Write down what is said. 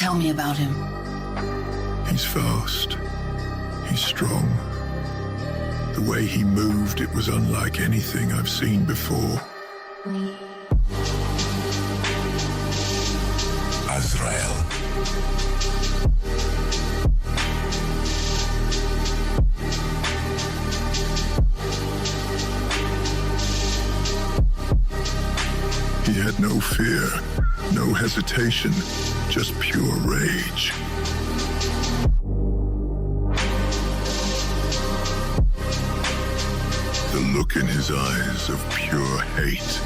Tell me about him. He's fast. He's strong. The way he moved, it was unlike anything I've seen before. Azrael. He had no fear, no hesitation, just pure rage. The look in his eyes of pure hate.